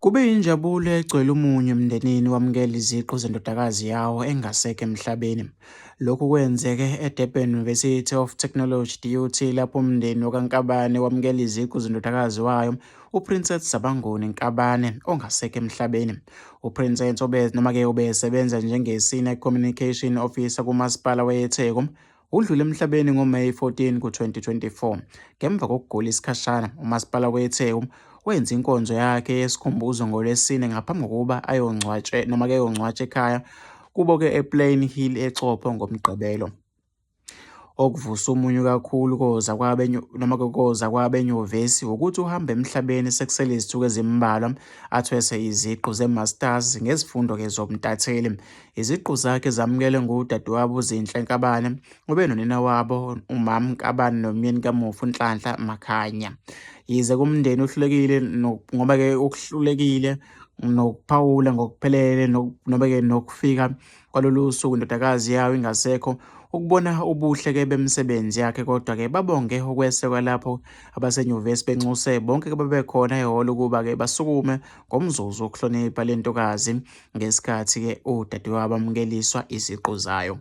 Kube yinjabulo egcwele umunyu emndenini wamukela iziqu zendodakazi yawo engasekho emhlabeni. Lokhu kwenzeke eDurban University of Technology, DUT, lapho umndeni wakaNkabane wamukela iziqu zendodakazi wayo, uPrincess Zabanguni Nkabane, ongasekho emhlabeni. UPrincess ubesebenza njenge-Senior Communication Officer kuMasipala weTheku. Udlule emhlabeni ngoMeyi 14, 2024. Ngemva kokugula isikhashana, uMasipala weTheku wenza inkonzo yakhe yesikhumbuzo ngoLwesine ngaphambi kokuba ayongcwatshwa ekhaya kubo-ke ePlain Hill eCopho ngoMgqibelo. Okuvuse umunyu kakhulu koza kwabenyuvesi ukuthi uhamba emhlabeni sekusele izithuko ezimbalwa athwese iziqu ze-masters ngezifundo-ke zobuntatheli. Iziqu zakhe zamukelwe ngudadewabo uZinhle Nkabane, obenonina wabo uMam Nkabane nomyeni kamufi uNhlanhla Makhanya. Yize kumndeni uhlulekile nokuphawula ngokuphelele nokufika kwalolu suku indodakazi yawo ingasekho ukubona ubuhle-ke bemisebenzi yakhe, kodwa-ke babonge ukwesekwa lapho abasenyuvesi benxuse bonke-ke babekhona ehholo ukuba-ke basukume ngomzuzu wokuhlonipha le ntokazi ngesikhathi-ke udadewabo amukeliswa iziqu zayo.